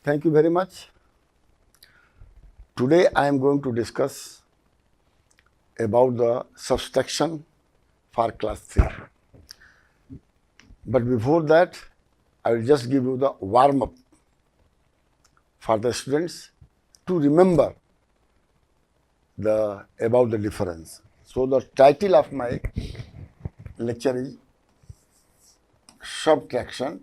Thank you very much. Today I am going to discuss about the subtraction for class 3. But before that, I will just give you the warm-up for the students to remember about the difference. So the title of my lecture is Subtraction.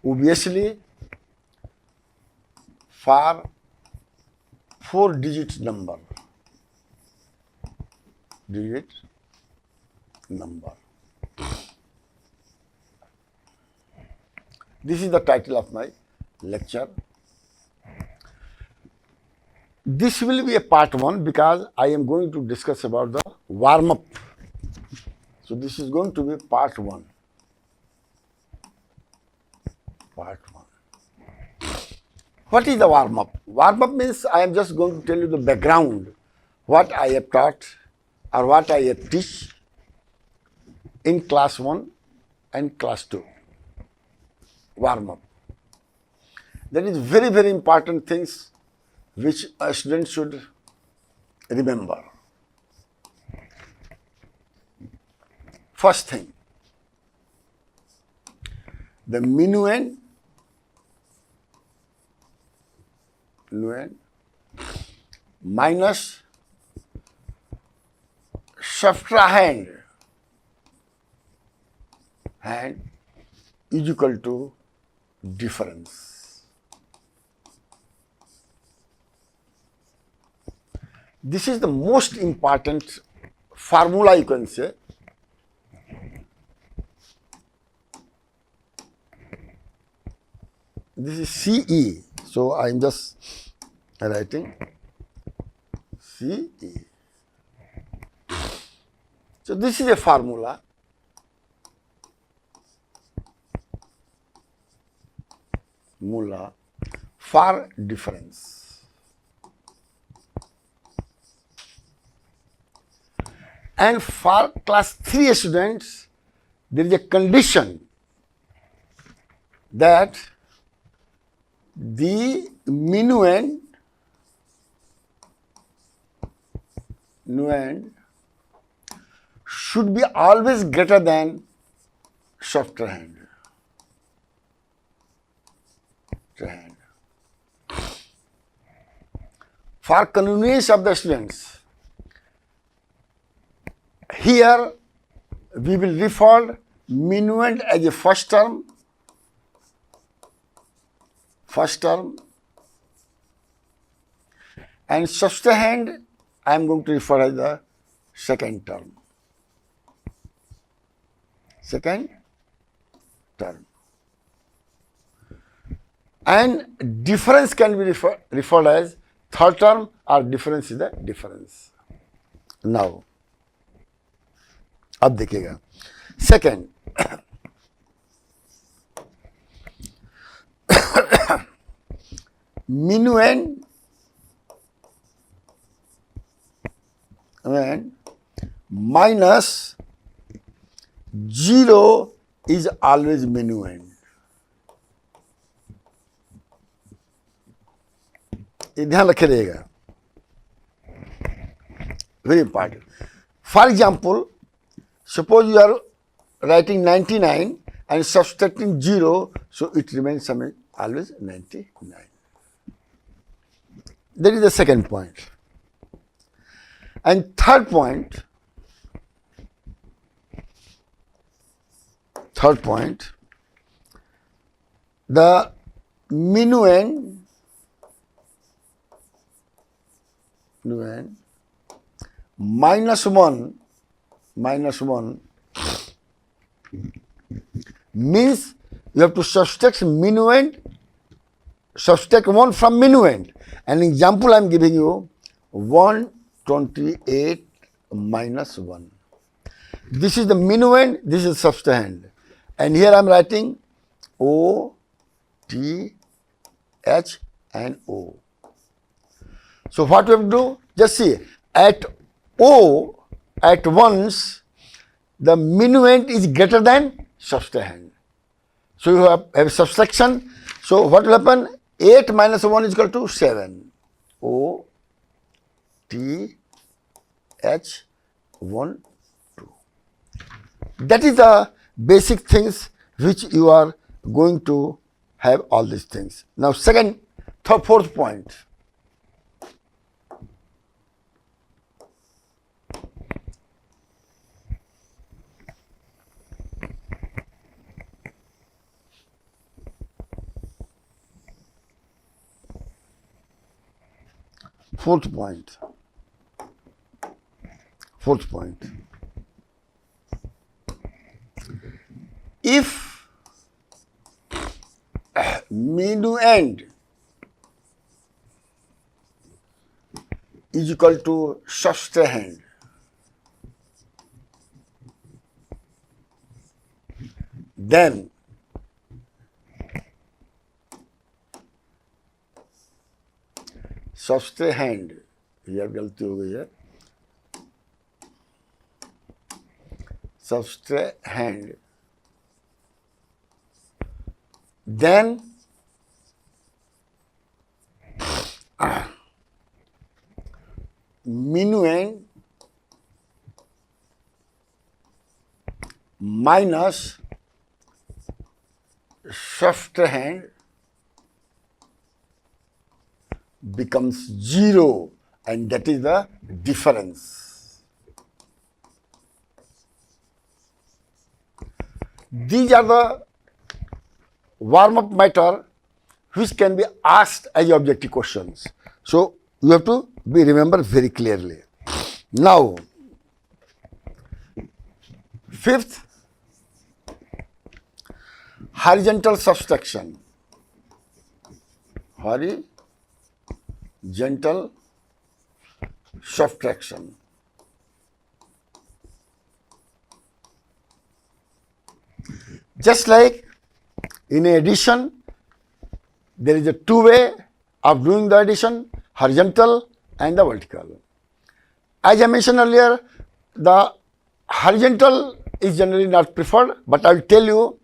Obviously, for 4-digit number. This is the title of my lecture. This will be a part 1 because I am going to discuss about the warm-up. So this is going to be part 1. What is the warm-up? Warm-up means I am just going to tell you the background, what I have taught or what I have teach in class 1 and class 2. Warm-up. That is very, very important things which a student should remember. First thing, the minuend minus subtrahend is equal to difference. This is the most important formula, you can say. This is CE. So I am just writing CE. So this is a formula. For difference. And for class 3 students, there is a condition that the minuend should be always greater than subtrahend. For convenience of the students, here we will refer minuend as a first term, and subtrahend I am going to refer as the second term. And difference can be referred as third term, or difference is the difference. Now, अब देखिएगा. Second, minuend minus 0 is always minuend. ये ध्यान रखे रहेगा. Very important. For example, suppose you are writing 99 and subtracting 0, so it remains always 99. That is the second point. And third point, the minuend minus 1 means you have to subtract 1 from minuend. An example I am giving you, 128 minus 1. This is the minuend, this is subtrahend. And here I am writing O, T, H and O. So what we have to do? Just see, at O, at once, the minuend is greater than subtrahend. So you have subtraction. So what will happen? 8 minus 1 is equal to 7. O T H 1 2. That is the basic things which you are going to have all these things. Now second, fourth point. Fourth point. If minuend is equal to subtrahend, then subtrahend, here गलती हो गई है, subtrahend, then minuend minus subtrahend becomes 0, and that is the difference. These are the warm-up matter which can be asked as objective questions. So you have to be remember very clearly. Now, fifth, horizontal subtraction. Horizontal subtraction. Just like in addition, there is a two-way of doing the addition, horizontal and the vertical. As I mentioned earlier, the horizontal is generally not preferred, but I will tell you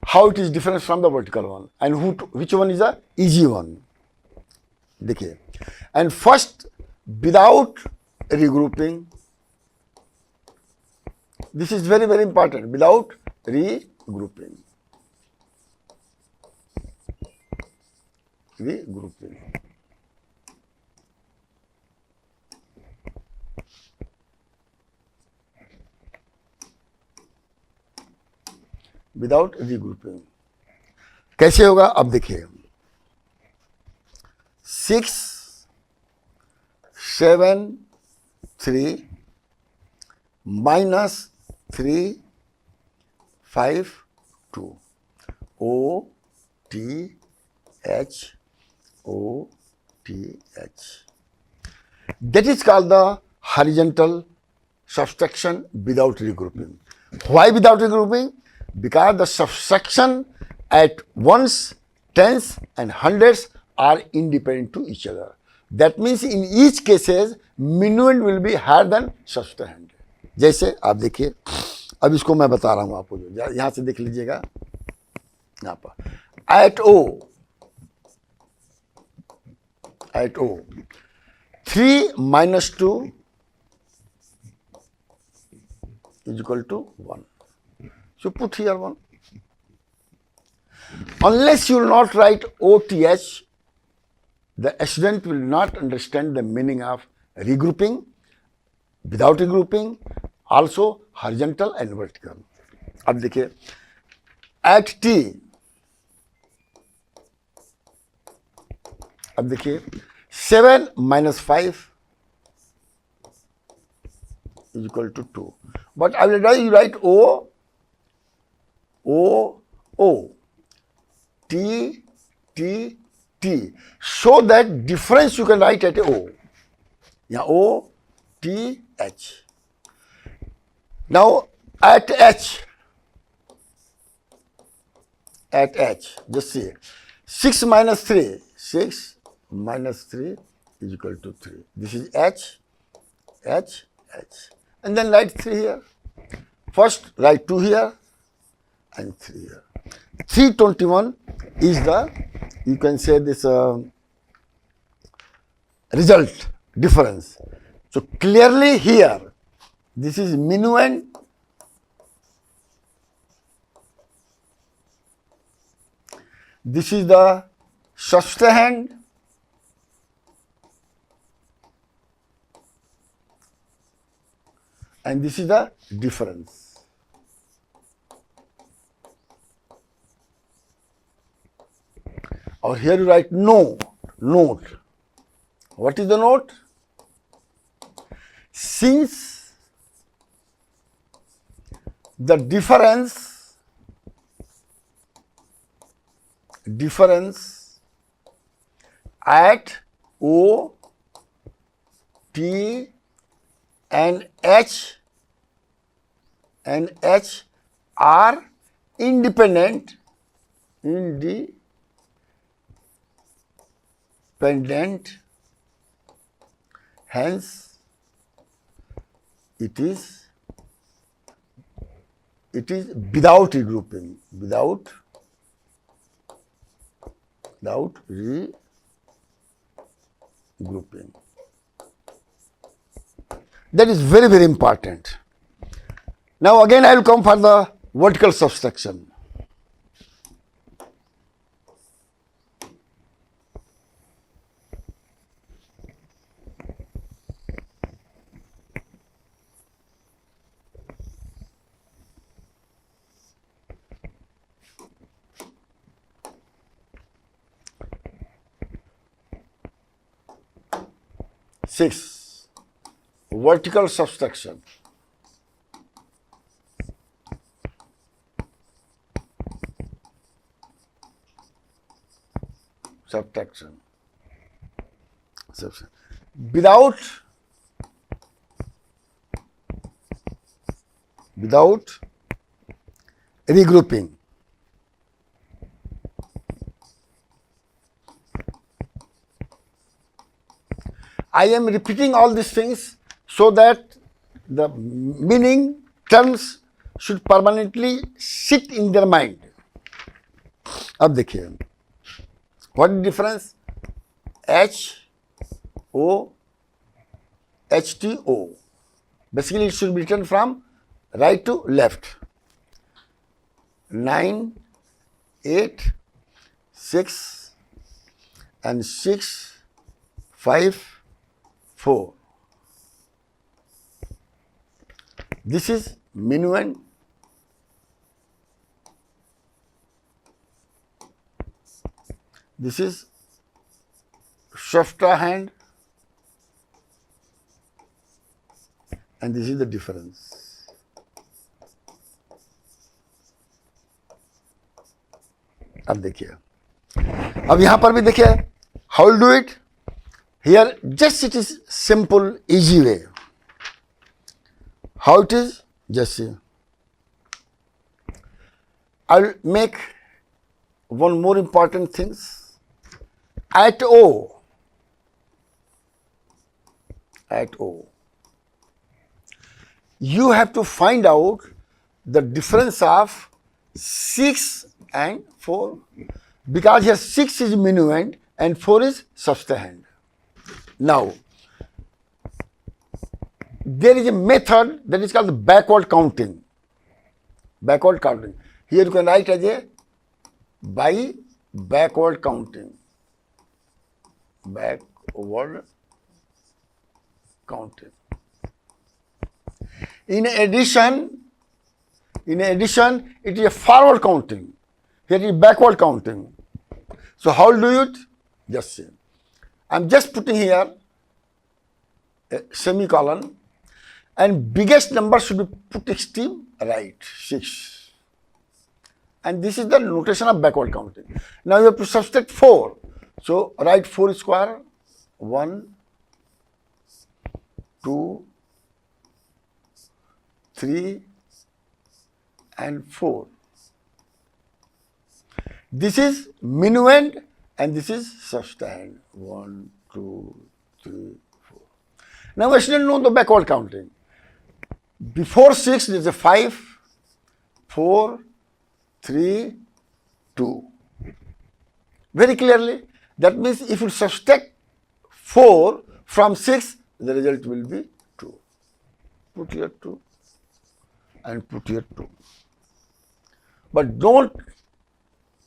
how it is different from the vertical one and which one is the easy one. देखिए, and first, without regrouping, this is very, very important, without regrouping. Without regrouping. कैसे होगा अब देखिए, 6 7 3 minus 3 5 2 O T H O T H. That is called the horizontal subtraction without regrouping. Why without regrouping? Because the subtraction at ones, tens and hundreds are independent to each other. That means in each cases minuend will be higher than subtrahend. जैसे आप देखिए, अब इसको मैं बता रहा हूँ आपको, जो यहाँ से देख लीजिएगा, यहाँ पर at O 3 minus 2 is equal to 1. So put here 1. Unless you will not write OTH, the student will not understand the meaning of regrouping, without regrouping, also horizontal and vertical. अब देखिए, at T, अब देखिए 7 minus 5 is equal to 2. But I will write O T T T. So that difference you can write at O. Yeah, O T H. Now at H, just see, 6 minus 3 is equal to 3. This is H, and then write 3 here. First, write 2 here and 3 here. 321 is the, you can say this result, difference. So clearly here, this is minuend, this is the subtrahend, and this is the difference. Or here you write note. What is the note? Since the difference at O, T and H are independent, hence it is without regrouping, without regrouping. That is very, very important. Now again I will come for the vertical subtraction. Six, vertical subtraction. Without regrouping. I am repeating all these things so that the meaning terms should permanently sit in their mind. अब देखिए, what is the difference? HO. Basically, it should be written from right to left. 9, 8, 6, and 6, 5, 4. This is minuend. This is subtrahend, and this is the difference. अब देखिए, अब यहां पर भी देखिए, how will do it? Here just it is simple, easy way. How it is? Just see. I will make one more important things. At O, you have to find out the difference of 6 and 4, because here 6 is minuend and 4 is subtrahend. Now, there is a method that is called backward counting. Here you can write as a by backward counting. In addition, it is a forward counting. Here it is backward counting. So how do you do it? Just see. I am just putting here a semicolon, and biggest number should be put extreme right, 6. And this is the notation of backward counting. Now you have to subtract 4. So write 4 square, 1, 2, 3, and 4. This is minuend and this is subtrahend. 1, 2, 3, 4. Now I still know the backward counting. Before 6 there is a 5. 4, 3, 2. Very clearly. That means if you subtract 4 from 6, the result will be 2. Put here 2 and put here 2. But don't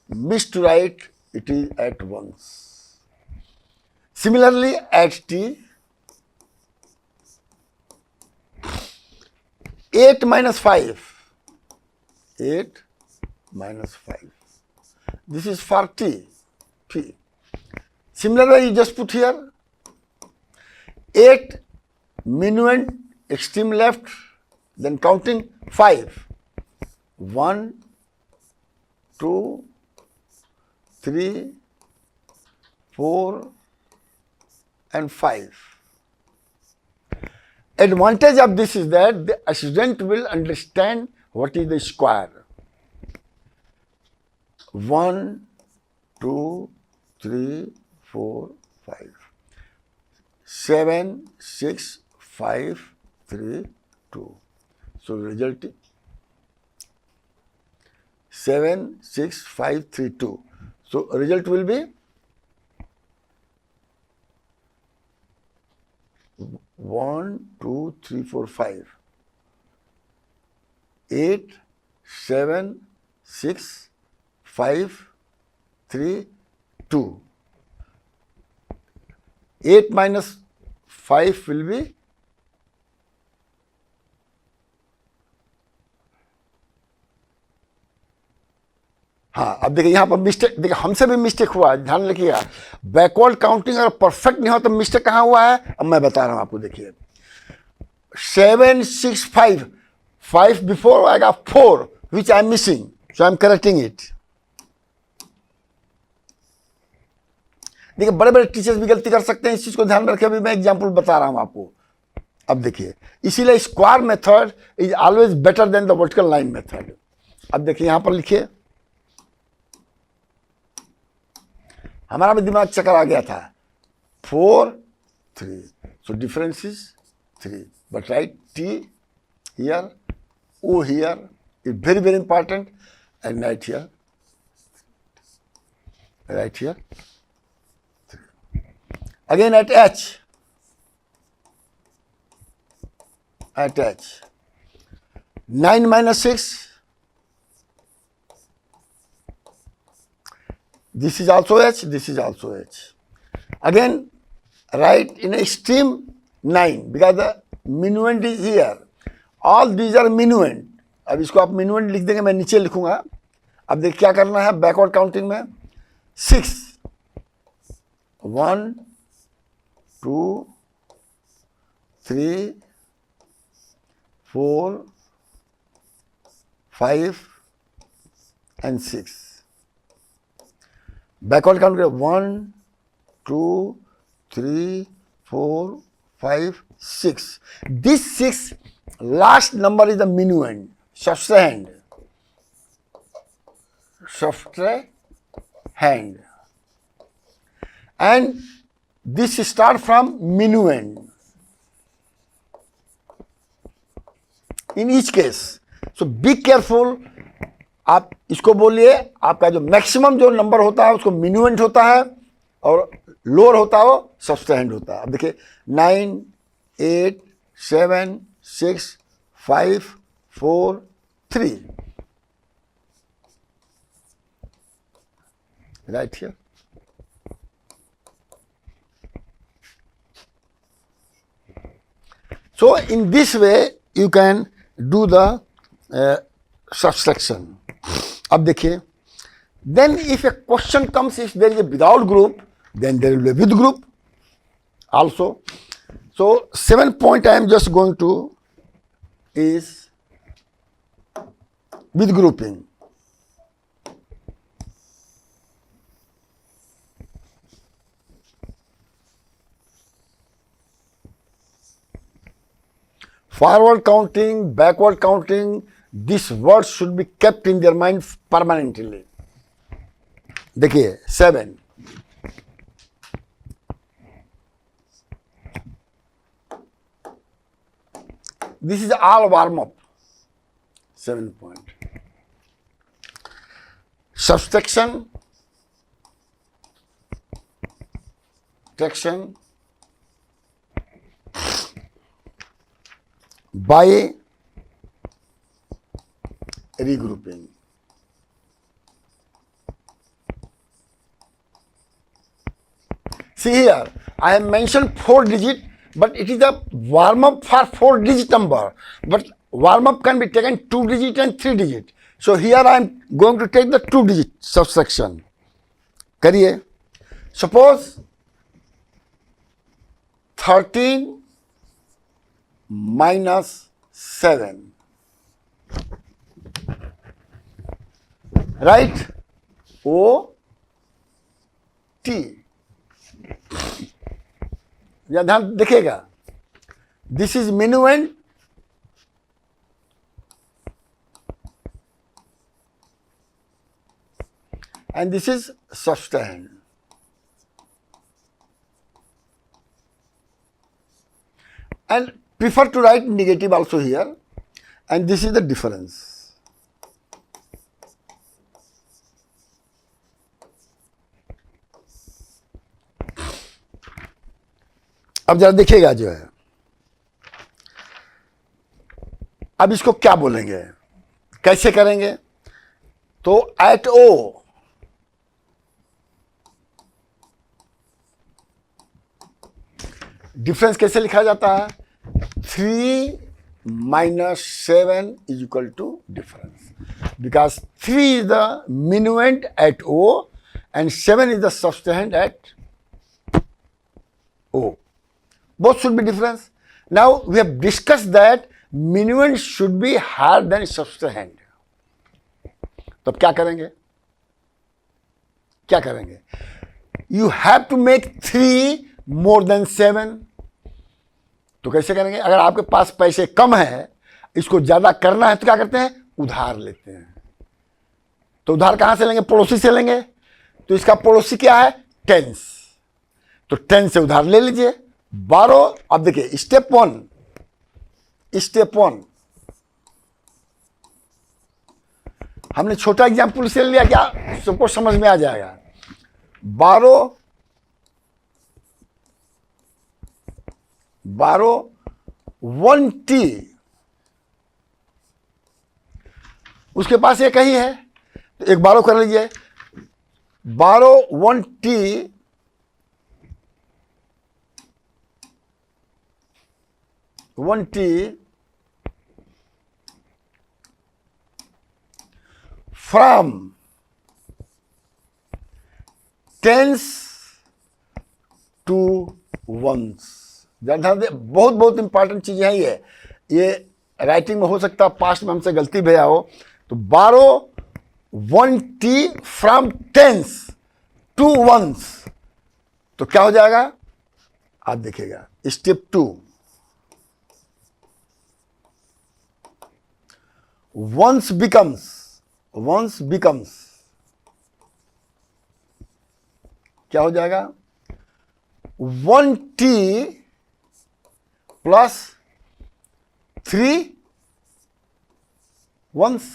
miss to write it is at once. Similarly, at t, 8 minus 5. 8 minus 5. This is for t. T. Similarly, you just put here 8 minuend extreme left, then counting 5. 1, 2, 3, 4, and 5. Advantage of this is that the student will understand what is the square. 1, 2, 3, 4, 5. 7, 6, 5, 3, 2. So result is 7, 6, 5, 3, 2. So result will be 1, 2, 3, 4, 5. 8, 7, 6, 5, 3, 2. 8 minus 5 will be हाँ. अब देखिए यहाँ पर mistake, देखिए हमसे भी mistake हुआ है, ध्यान रखिएगा. बैकवर्ड काउंटिंग अगर परफेक्ट नहीं हो तो मिस्टेक कहाँ हुआ है, अब मैं बता रहा हूँ आपको. देखिए 7, 6, 5, 5 बिफोर आएगा 4 which I am missing, so I am correcting it. देखिए बड़े बड़े टीचर्स भी गलती कर सकते हैं, इस चीज को ध्यान रखें. अभी मैं एग्जांपल बता रहा हूं आपको. अब देखिए, इसीलिए square method is always better than the vertical line method. अब देखिए यहां पर लिखिए, हमारा भी दिमाग चक्कर आ गया था. 4, 3, so difference is 3, but right T here, O here is very very important, and right here, right here. Again at H, at H, 9 minus 6, this is also H, this is also H. Again, write in a extreme 9 because the minuend is here. All these are minuend. अब इसको आप minuend लिख देंगे, मैं नीचे लिखूंगा. अब देखिए क्या करना है बैकवर्ड काउंटिंग में. 6, 1, 2, 3, 4, 5, and 6. Backward count 1, 2, 3, 4, 5, 6. This 6 last number is the minuend, subtrahend. Subtrahend. And this start from minuend. In each case, so be careful. आप इसको बोलिए, आपका जो मैक्सिमम जो नंबर होता है उसको minuend होता है और लोअर होता है वो सबट्रैहेंड होता है. अब देखिए 9, 8, 7, 6, 5, 4, 3. Right here. So in this way you can do the subtraction. अब देखिए, then if a question comes, if there is a without group, then there will be a with group also. So 7 point I am just going to is with grouping. Forward counting, backward counting, these words should be kept in their mind permanently. देखिए 7. This is all warm up. 7 point. subtraction by regrouping. See here, I have mentioned 4 digit, but it is a warm up for 4 digit number. But warm up can be taken 2 digit and 3 digit. So here I am going to take the 2 digit subtraction. करिए. Suppose 13 minus 7. Right? O T. या ध्यान देखिएगा, this is minuend and this is subtrahend. And prefer to write negative also here, and this is the difference. अब जरा देखिएगा जो है, अब इसको क्या बोलेंगे, कैसे करेंगे? तो एट ओ डिफरेंस कैसे लिखा जाता है? 3 minus 7 is equal to difference, because 3 is the minuend at O and 7 is the subtrahend at O. Both should be difference. Now we have discussed that minuend should be higher than subtrahend. तो अब क्या करेंगे? क्या करेंगे? You have to make 3 more than 7. तो कैसे करेंगे? अगर आपके पास पैसे कम है, इसको ज्यादा करना है, तो क्या करते हैं? उधार लेते हैं. तो उधार कहां से लेंगे? पड़ोसी से लेंगे. तो इसका पड़ोसी क्या है? 10. तो 10 से उधार ले लीजिए. 12. अब देखिए स्टेप वन हमने छोटा एग्जाम्पल से लिया, क्या सबको समझ में आ जाएगा? 12 1T, उसके पास एक ही है, तो एक 12 कर लीजिए. 12 1T from tens to ones. बहुत बहुत इंपॉर्टेंट चीज है ये राइटिंग में हो सकता है पास्ट में हमसे गलती भैया हो. तो 12 1T from tense to ones, तो क्या हो जाएगा? आप देखिएगा स्टेप 2. वंस बिकम्स क्या हो जाएगा? 1T प्लस 3 वंस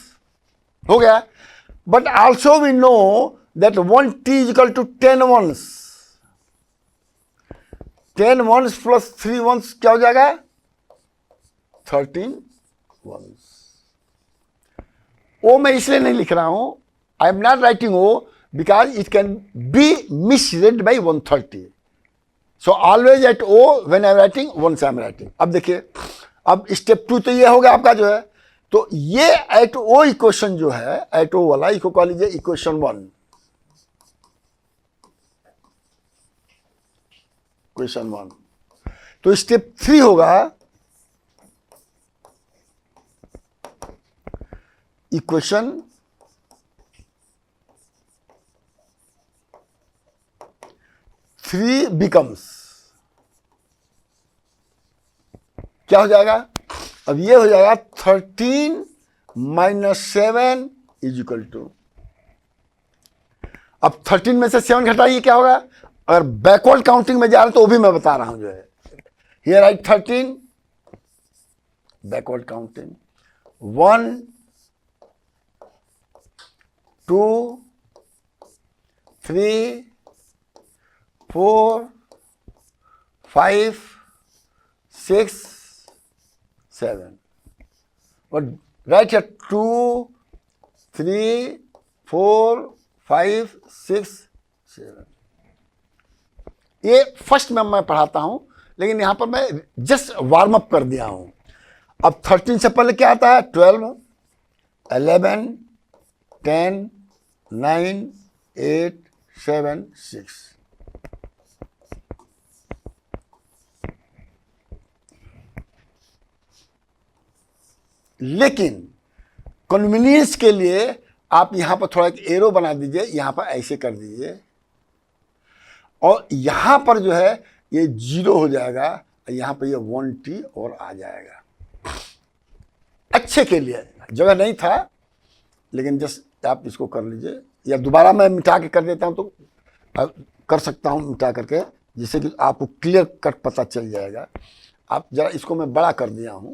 हो गया. But also we know that 1T is equal to 10 ones. 10 ones plus 3 ones क्या हो जाएगा? 13 वंस. ओ मैं इसलिए नहीं लिख रहा हूं, I am not writing O because it can be misread by 130. So always at O when I am writing ones I am writing. अब देखिए, अब स्टेप 2 तो ये हो गया आपका जो है. तो ये एट ओ इक्वेशन जो है, एट ओ वाला इसको कह लीजिए इक्वेशन 1. इक्वेशन 1. तो स्टेप 3 होगा इक्वेशन 3 बिकम्स क्या हो जाएगा? अब ये हो जाएगा 13 माइनस 7 इज इक्वल टू. अब 13 में से 7 घटाइए, क्या होगा? अगर बैकवर्ड काउंटिंग में जा रहे हैं तो वो भी मैं बता रहा हूं जो है. Here right 13 backward counting 1 2 3, 4, 5, 6, 7. But write here 2, 3, 4, 5, 6, 7. ये फर्स्ट में मैं पढ़ाता हूं, लेकिन यहां पर मैं जस्ट वार्म अप कर दिया हूं. अब 13 से पहले क्या आता है? 12, 11, 10, 9, 8, 7, 6. लेकिन कन्वीनियंस के लिए आप यहां पर थोड़ा एक एरो बना दीजिए, यहां पर ऐसे कर दीजिए, और यहां पर जो है ये 0 हो जाएगा, यहां पर ये 1T और आ जाएगा. अच्छे के लिए जगह नहीं था, लेकिन जस्ट आप इसको कर लीजिए, या दोबारा मैं मिटा के कर देता हूं तो कर सकता हूं मिटा करके, जिससे कि आपको क्लियर कट पता चल जाएगा. आप जरा इसको मैं बड़ा कर दिया हूं.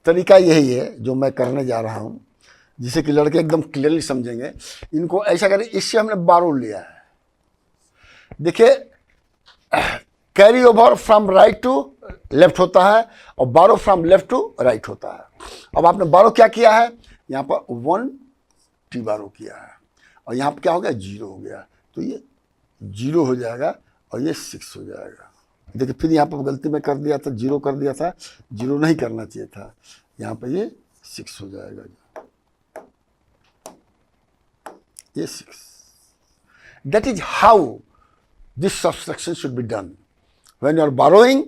तरीका यही है जो मैं करने जा रहा हूं, जिससे कि लड़के एकदम क्लियरली समझेंगे. इनको ऐसा करें, इससे हमने 12 लिया है. देखिए, carry over from right to left होता है और बारो फ्रॉम लेफ्ट टू राइट होता है. अब आपने बारो क्या किया है? यहां पर 1T बारो किया है, और यहां पर क्या हो गया? 0 हो गया. तो ये 0 हो जाएगा और ये 6 हो जाएगा. देखिए, फिर यहाँ पर गलती में कर दिया था, 0 कर दिया था. 0 नहीं करना चाहिए था. यहाँ पर ये 6 हो जाएगा. ये 6. That is how this subtraction should be done. When you are borrowing,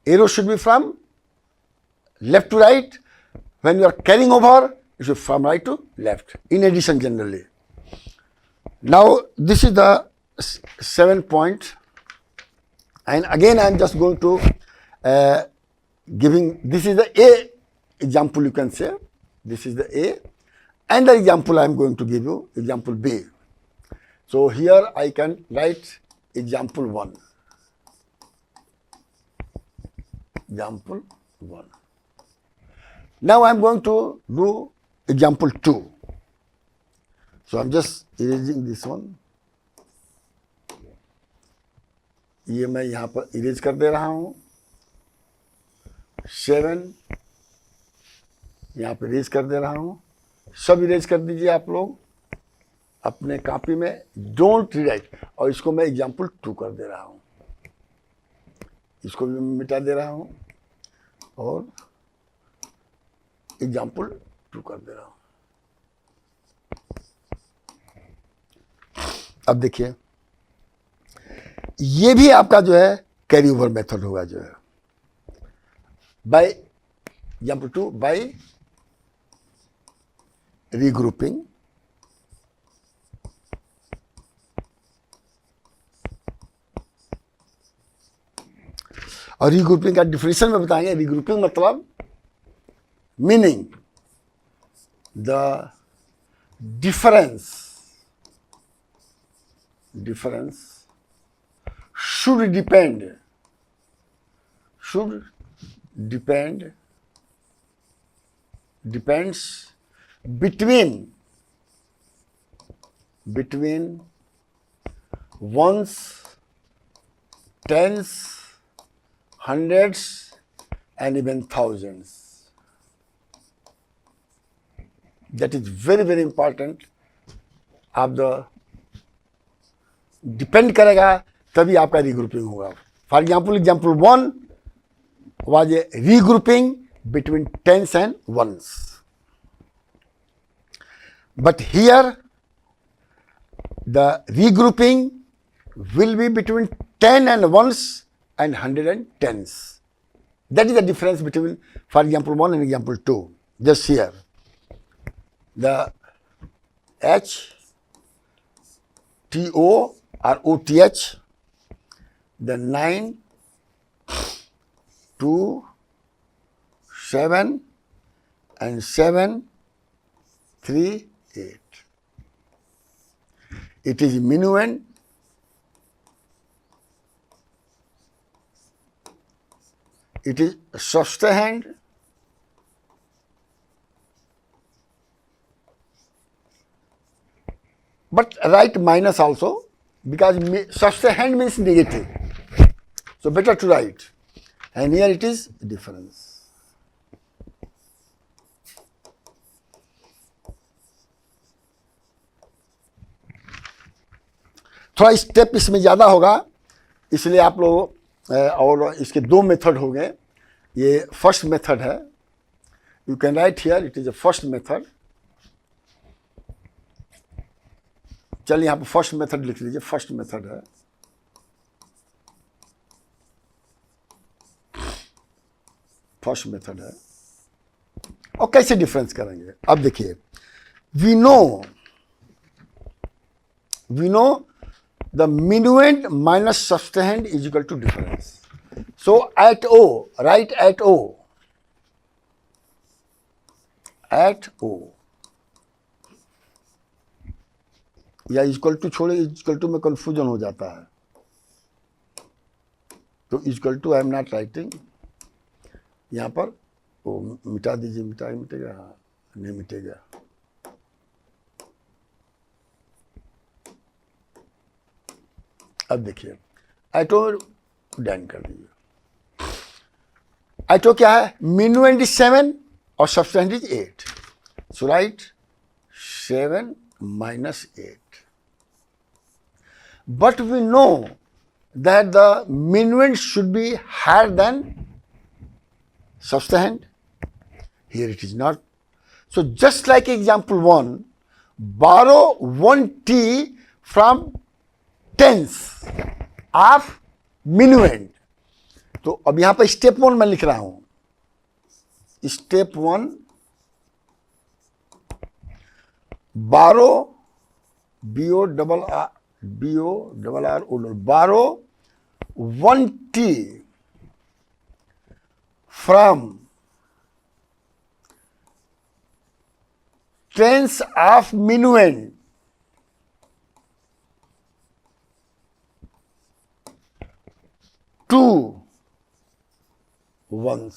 arrow should be from left to right. When you are carrying over, it should be from right to left. In addition, generally. Now, this is the 7th point. And again, I am just going to giving, this is the A example, you can say. This is the A. And the example I am going to give you, example B. So here I can write example 1. Example 1. Now I am going to do example 2. So I am just erasing this one. ये मैं यहाँ पर erase कर दे रहा हूँ. 7 यहाँ पर erase कर दे रहा हूँ. सब इरेज कर दीजिए आप लोग अपने कॉपी में. Don't rewrite. और इसको मैं एग्जाम्पल 2 कर दे रहा हूँ. इसको भी मैं मिटा दे रहा हूँ और एग्जाम्पल 2 कर दे रहा हूँ. अब देखिए, ये भी आपका जो है कैरी ओवर मेथड होगा, जो है बाय एग्जाम्पल 2 बाय रीग्रुपिंग. और रीग्रुपिंग का डिफिनेशन में बताएंगे. रीग्रुपिंग मतलब meaning the difference should depends between ones, tens, hundreds, and even thousands. That is very, very important. आप द डिपेंड करेगा तभी आपका रीग्रुपिंग होगा. For example, example 1 was a regrouping between tens and ones. But here the regrouping will be between 10 and ones and 100 and tens. That is the difference between, for example 1 and example 2. Just here, the H, T, O or OTH, the 9, 2, 7 and 7, 3, 8. It is minuend. It is Sostahand. but write minus also, because subtrahend means negative. So better to write. And here it is difference. थोड़ा step इसमें ज़्यादा होगा, इसलिए आप लोग और इसके दो मेथड हो गए. ये फर्स्ट मेथड है. You can write here it is a first method. चलिए यहाँ पर फर्स्ट मेथड लिख लीजिए. फर्स्ट मेथड है. फर्स्ट मेथड है. और कैसे डिफरेंस करेंगे अब देखिए. We know the minuend minus subtrahend is equal to difference. So at O, write at O. At O. या इक्वल टू छोड़े, इक्वल टू में कंफ्यूजन हो जाता है. तो equal to I am not writing. यहाँ पर वो मिटा दीजिए. मिटेगा. हाँ, नहीं मिटेगा. अब देखिए एटो डन कर दीजिए. एटो क्या है? minuend is 7 और subtrahend is 8. So write 7 minus 8. But we know that the minuend should be higher than subtrahend. Here it is not. So just like example 1, borrow 1t from tens of minuend. तो अब यहां पर step 1 मैं लिख रहा हूं. Step 1, borrow borrow 1t from tens of minuend. To ones.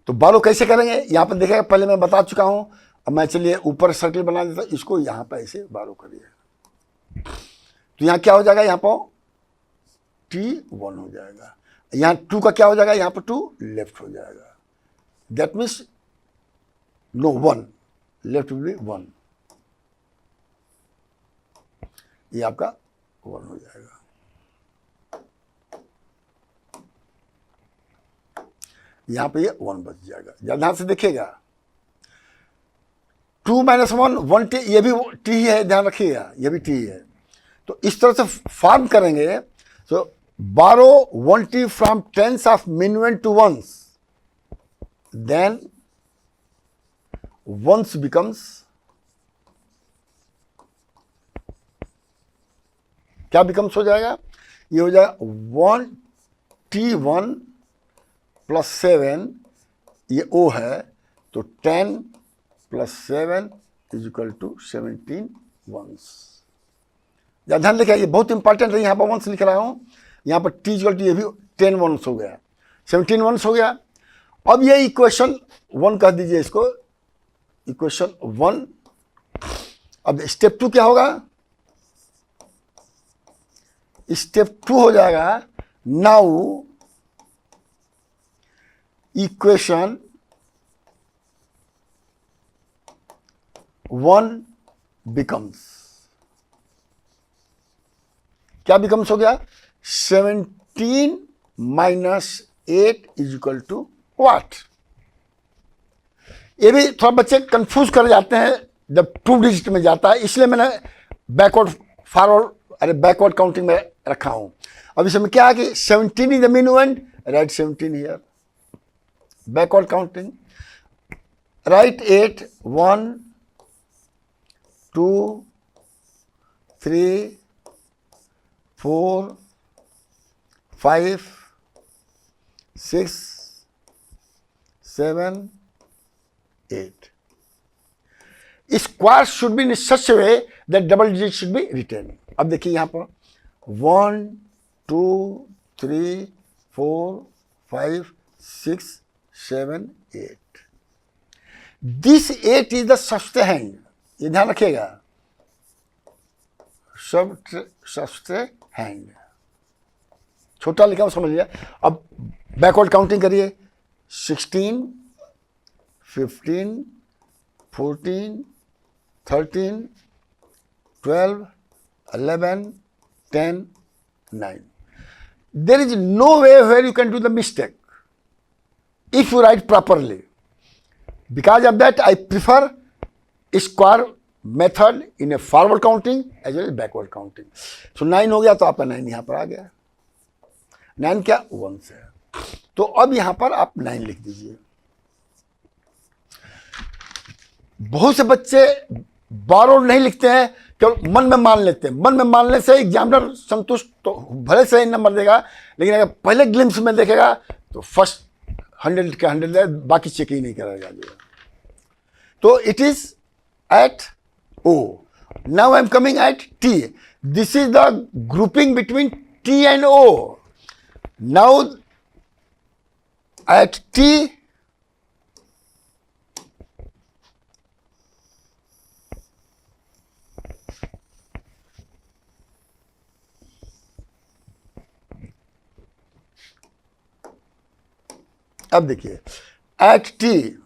तो borrow कैसे करेंगे यहां पर देखेगा. पहले मैं बता चुका हूं. अब मैं चलिए ऊपर सर्कल बना देता. इसको यहां पर ऐसे बारो करिए. तो यहां क्या हो जाएगा? यहां पर T1 हो जाएगा. यहां 2 का क्या हो जाएगा? यहां पर 2 लेफ्ट हो जाएगा. That means no 1 left will be 1. ये आपका 1 हो जाएगा. यहां पे ये 1 बच जाएगा. ध्यान से देखिएगा. 2 minus 1 1t. ये भी t ही है, ध्यान रखिएगा. ये भी t ही है. तो इस तरह से फॉर्म करेंगे. So borrow 1t from tens of minuend to ones. Then ones becomes क्या बिकम्स हो जाएगा? ये हो जाएगा 1t1 प्लस 7. ये O है. तो 10 plus 7 is equal to 17 ones. ध्यान देखिए, ये बहुत इंपॉर्टेंट है. यहाँ पर वंस लिख रहा हूँ. यहाँ पर T इक्वल टू ये भी 10 वंस हो गया. 17 वंस हो गया. अब ये इक्वेशन 1 कह दीजिए इसको. इक्वेशन 1. अब स्टेप 2 क्या होगा? स्टेप 2 हो जाएगा. नाउ इक्वेशन 1 बिकम्स क्या बिकम्स हो गया? 17 minus 8 is equal to what? ये भी थोड़ा बच्चे कंफ्यूज कर जाते हैं जब 2 डिजिट में जाता है. इसलिए मैंने बैकवर्ड काउंटिंग में रखा हूं. अब इसमें क्या है कि 17 is the minuend. Right 17 here. Backward counting. Write 8 1 2 3 4 5 6 7 8. Square should be in such a way that double digit should be written. अब देखिए यहाँ पर 1 2 3 4 5 6 7 8. This 8 is the subtrahend. ये ध्यान रखिएगा, सबसे हैंड छोटा लिखा हूं, समझ लिया। अब बैकवर्ड काउंटिंग करिए, 16, 15, 14, 13, 12, 11, 10, 9. There is no way where you can do the mistake if you write properly. Because of that, I prefer square method in a forward counting as well as backward counting. So 9 हो गया, तो आपका 9 यहाँ पर आ गया। 9 क्या 1 से, तो अब यहाँ पर आप 9 लिख दीजिए। बहुत से बच्चे बार-बार नहीं लिखते हैं, केवल मन में मान लेते हैं। मन में मानने से एग्जामिनर संतुष्ट तो भले सही नंबर देगा, लेकिन अगर पहले ग्लिम्स में देखेगा तो फर्स्ट 100 का 100 दे, बाकी चेक ही नहीं करेगा। तो it is at O. Now I am coming at T. This is the grouping between T and O. Now at T, अब देखिए at T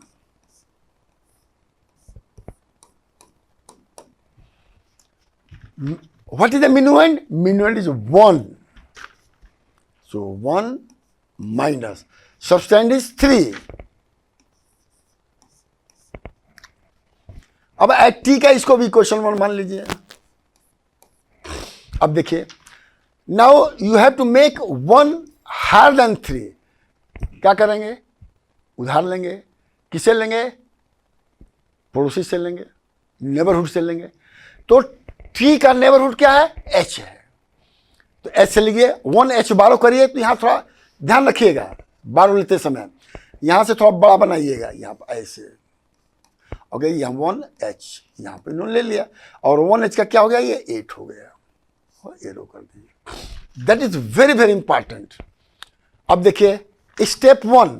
what is the minuend? Minuend is 1. So 1 minus subtrahend is 3. अब at T का इसको भी question 1 मान लीजिए। अब देखिए, now you have to make 1 higher than 3। क्या करेंगे? उधार लेंगे। किसे लेंगे? पड़ोसी से लेंगे, नेबरहुड से लेंगे। तो टी का नेबरहुड क्या है? एच है। तो एच से लिखिए 1H 12 करिए। तो यहां थोड़ा ध्यान रखिएगा, 12 लेते समय यहां से थोड़ा बड़ा बनाइएगा, यहां पर ऐसे। ओके, यहां 1H यहां पे इन्होंने ले लिया, और 1H का क्या हो गया? ये 8 हो गया, और एरो कर दीजिए। That is very very important. अब देखिए step 1,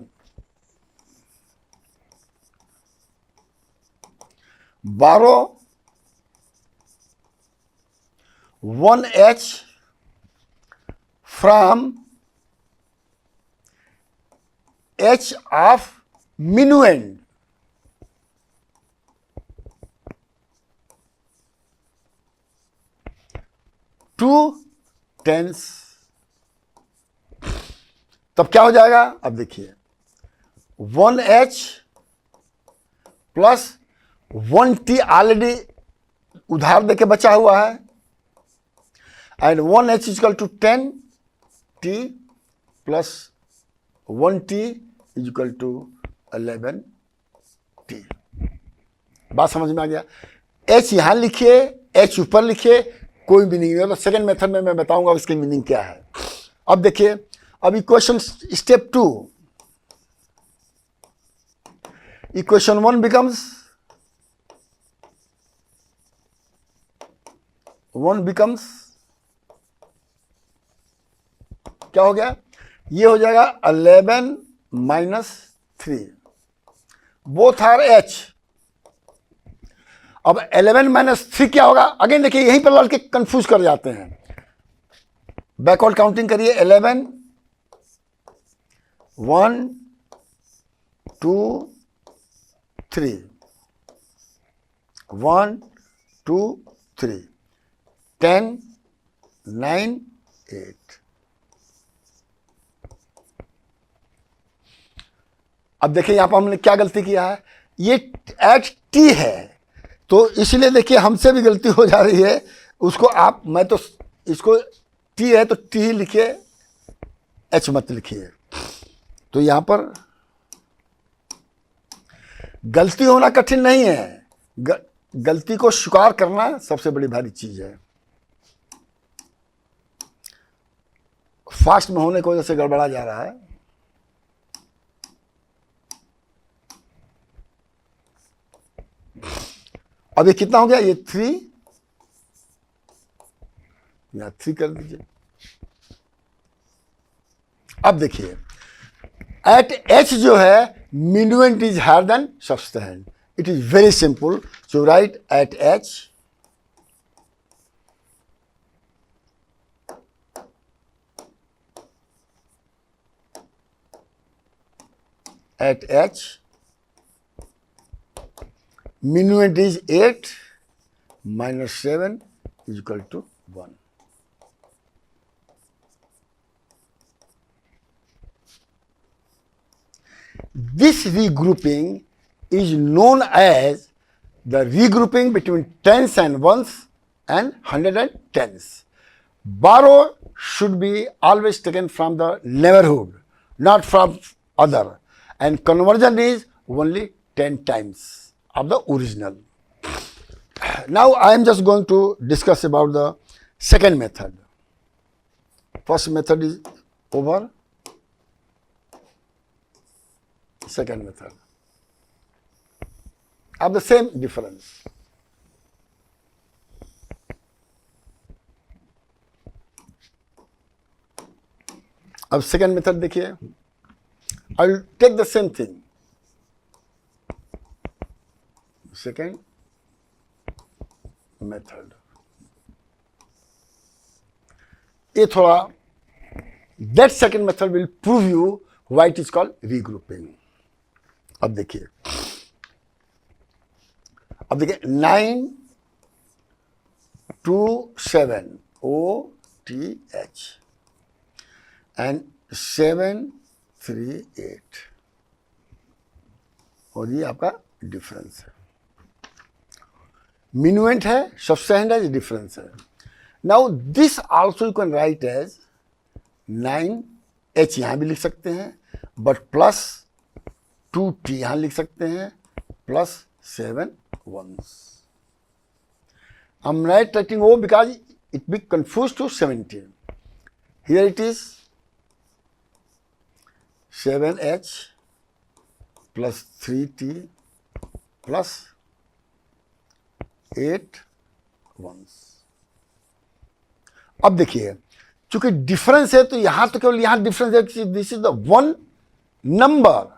12 1H from H of minuend to tens। तब क्या हो जाएगा? अब देखिए 1H प्लस 1T ऑलरेडी उधार देके बचा हुआ है, and 1H is equal to 10T plus 1T is equal to 11T। बात समझ में आ गया? H यहां लिखिए, H ऊपर लिखिए, कोई भी नहीं है। तो सेकेंड मेथड में मैं बताऊंगा इसकी मीनिंग क्या है। अब देखिए, अब equation step 2, equation 1 becomes 1 becomes क्या हो गया? ये हो जाएगा 11 माइनस 3, बोथ आर H। अब 11 माइनस 3 क्या होगा? अगेन देखिए, यहीं पर लड़के कंफ्यूज कर जाते हैं। बैकवर्ड काउंटिंग करिए, 11 1 2 3 1 2 3 10 9 8। अब देखिए यहां पर हमने क्या गलती किया है? ये एट टी है, तो इसलिए देखिए हमसे भी गलती हो जा रही है। उसको आप, मैं तो इसको टी है तो टी ही लिखिए, एच मत लिखिए। तो यहां पर गलती होना कठिन नहीं है, गलती को स्वीकार करना सबसे बड़ी भारी चीज है। फास्ट में होने की वजह से गड़बड़ा जा रहा है। अब ये कितना हो गया? ये 3, यहां 3 कर दीजिए। अब देखिए एट H जो है minuend is higher than subtrahend, It is very simple. So write at h minuend is 8 minus 7 is equal to 1. This regrouping is known as the regrouping between tens and ones and hundred and tens. Borrow should be always taken from the neighborhood, not from other, and conversion is only 10 times of the original. Now I am just going to discuss about the second method. First method is over. Second method of the same difference. अब second method देखिए, I will take the same thing. Second method ये थोड़ा, that second method will prove you why it is called regrouping. अब देखिए 9 2 7 OTH and 7 3 8 और ये आपका difference है. minuend है, सबसेंड है, डिफरेंस है. Now this also you can write as 9H यहां भी लिख सकते हैं, बट प्लस 2T यहां लिख सकते हैं, plus 7 ones. I'm not writing O because it be confused to 17. Here it is 7H plus 3T plus 8 ones. अब देखिए, चूंकि डिफरेंस है तो यहां तो केवल यहां डिफरेंस है, this is the one number.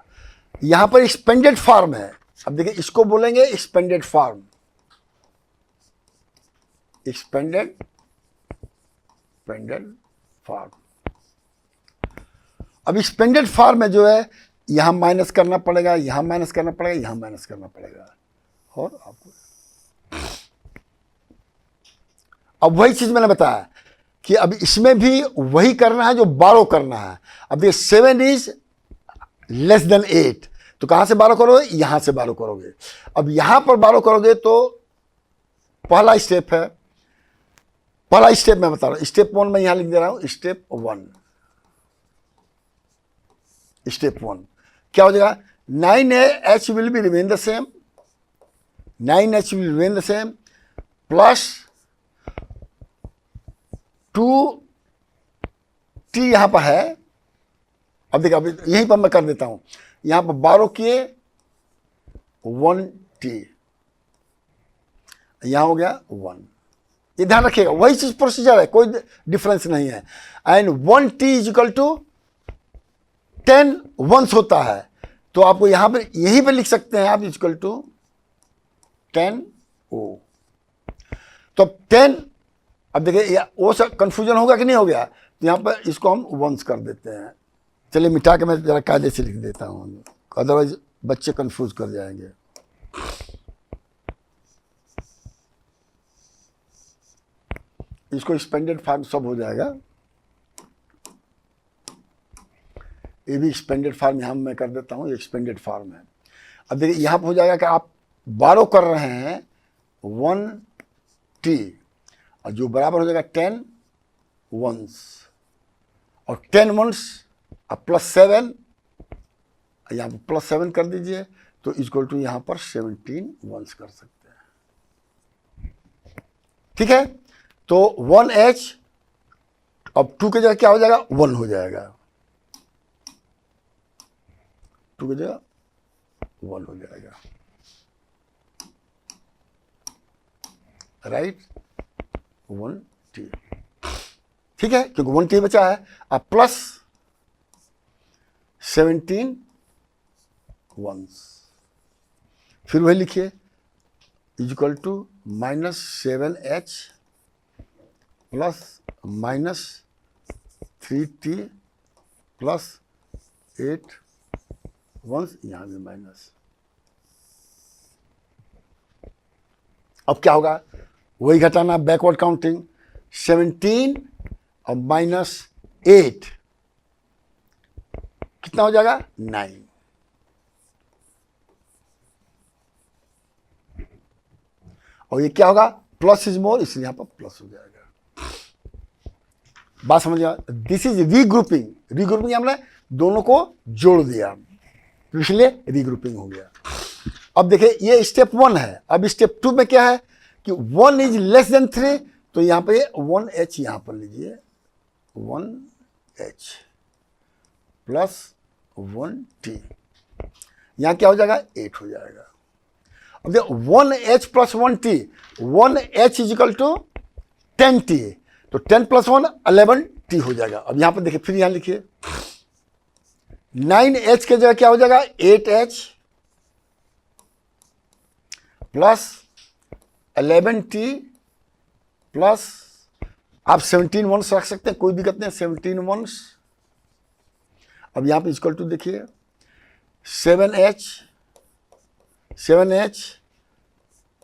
यहां पर एक्सपेंडेड फॉर्म है. अब देखिए इसको बोलेंगे एक्सपेंडेड फॉर्म. Expanded form. अब एक्सपेंडेड फॉर्म में जो है यहां माइनस करना पड़ेगा, यहां माइनस करना पड़ेगा, यहां माइनस करना पड़ेगा. और आपको अब वही चीज मैंने बताया कि अब इसमें भी वही करना है जो बारो करना है. अब ये 7 इज लेस देन 8, तो कहां से बारो करोगे? यहां से बारो करोगे. अब यहां पर बारो करोगे तो पहला स्टेप है, पहला स्टेप मैं बता रहा हूं. स्टेप 1 में यहां लिख दे रहा हूं. स्टेप 1 क्या हो जाएगा? 9H will be remain the same, 9H will remain the same, plus 2T यहां पर है. अब देखिए, अभी यहीं पर मैं कर देता हूं. यहां पर 12 किए 1T, यहां हो गया 1. ये ध्यान रखिएगा, वही चीज प्रोसीजर है, कोई डिफरेंस नहीं है. And 1T is equal to 10 ones होता है, तो आपको यहां पर यहीं पर लिख सकते हैं आप इक्वल टू 10O. तो 10, अब देखिए वो सब कंफ्यूजन होगा कि नहीं हो गया? तो यहां पर इसको हम वंस कर देते हैं. चलिए मिटा के मैं जरा कायदे से लिख देता हूं, अदरवाइज बच्चे कंफ्यूज कर जाएंगे. इसको एक्सपेंडेड फॉर्म सब हो जाएगा. ये भी एक्सपेंडेड फॉर्म यहां मैं कर देता हूं, ये एक्सपेंडेड फॉर्म है. अब देखिए यहां पर हो जाएगा कि आप बारो कर रहे हैं 1T, और जो बराबर हो जाएगा 10 वंस, और 10 वंस अब प्लस 7, यहां पर प्लस 7 कर दीजिए, तो इक्वल टू यहां पर 17 वंस कर सकते हैं. ठीक है, तो 1H अब 2 की जगह क्या हो जाएगा? 1 हो जाएगा. 2 की जगह 1 हो जाएगा. Right, 1T. ठीक है, क्योंकि 1T बचा है. अब प्लस 17 वंस, फिर वही लिखिए is equal to -7h plus -3t plus 8 ones, यहाँ भी माइनस। अब क्या होगा, वही घटाना, बैकवर्ड काउंटिंग। 17 और -8 कितना हो जाएगा, 9। और ये क्या होगा, प्लस इज मोर, इसलिए यहां पर प्लस हो जाएगा। बात समझ गया। This is regrouping. रीग्रुपिंग हमने दोनों को जोड़ दिया, तो इसलिए रीग्रुपिंग हो गया। अब देखिए ये स्टेप 1 है। अब स्टेप 2 में क्या है कि 1 इज लेस देन 3, तो यहां पे 1h यहां पर लीजिए, 1h प्लस 1t, यहां क्या हो जाएगा, 8 हो जाएगा। अब देखो 1h plus 1t, 1h is equal to 10t, तो 10 प्लस 1 11t हो जाएगा। अब यहां पर देखिए, फिर यहां लिखिए 9h के जगह क्या हो जाएगा, 8h प्लस 11t प्लस, आप 17 वंस रख सकते हैं, कोई दिक्कत नहीं, 17 वंस। अब यहां पे इक्वल टू देखिए 7h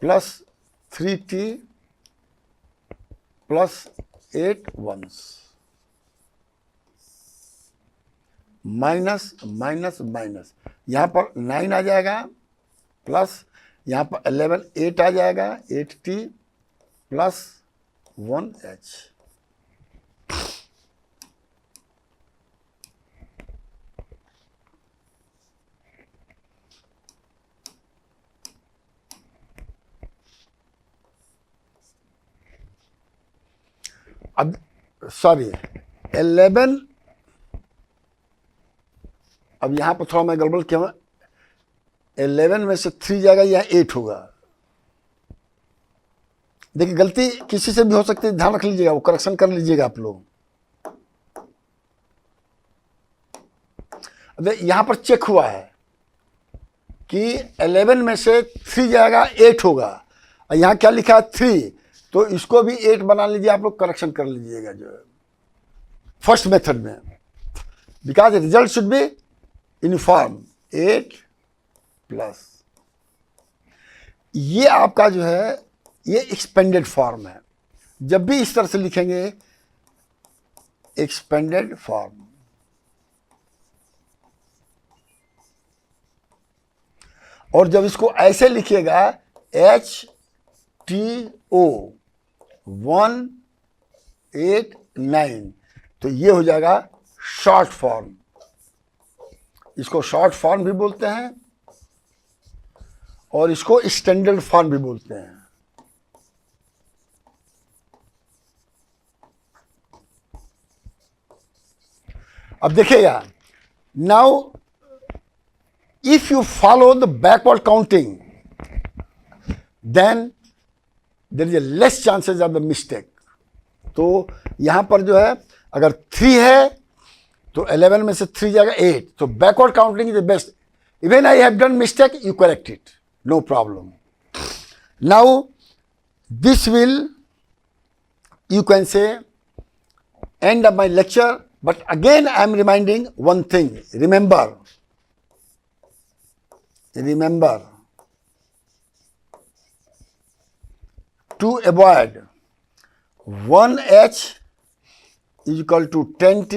plus 3t plus 8 ones, minus minus minus, यहां पर 9 आ जाएगा, प्लस यहां पर 11 8 आ जाएगा, 8t प्लस 1h। अब सॉरी 11, अब यहां पर थोड़ा मैं गड़बड़ किया, 11 में से 3 जाएगा, यह 8 होगा। देखिए गलती किसी से भी हो सकती है, ध्यान रख लीजिएगा, वो करेक्शन कर लीजिएगा आप लोग। यहां पर चेक हुआ है कि 11 में से 3 जाएगा, 8 होगा, और यहां क्या लिखा है 3, तो इसको भी 8 बना लीजिए, आप लोग करेक्शन कर लीजिएगा जो फर्स्ट मेथड में, because result should be uniform. 8 plus, ये आपका जो है ये एक्सपेंडेड फॉर्म है। जब भी इस तरह से लिखेंगे एक्सपेंडेड फॉर्म, और जब इसको ऐसे लिखिएगा HTO 189, तो ये हो जाएगा शॉर्ट फॉर्म। इसको शॉर्ट फॉर्म भी बोलते हैं और इसको स्टैंडर्ड फॉर्म भी बोलते हैं। अब देखिएगा, now if you follow the backward counting, then there is a less chances of the mistake. तो यहां पर जो है, अगर 3 है तो 11 में से 3 जाएगा 8, तो backward counting is the best. Even I have done mistake, you correct it, no problem. Now this will, you can say, end of my lecture, but again I am reminding one thing. Remember, to avoid 1h is equal to 10t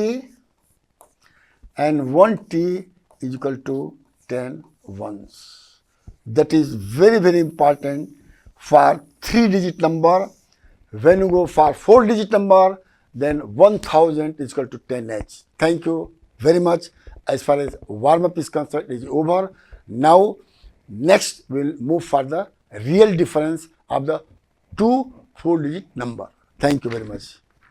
and 1t is equal to 10 ones. That is very, very important for 3-digit number. When you go for 4-digit number, then 1000 is equal to 10h. Thank you very much. As far as warm up is concerned, it is over. Now, next we'll move for the real difference of the 2 4-digit number. Thank you very much.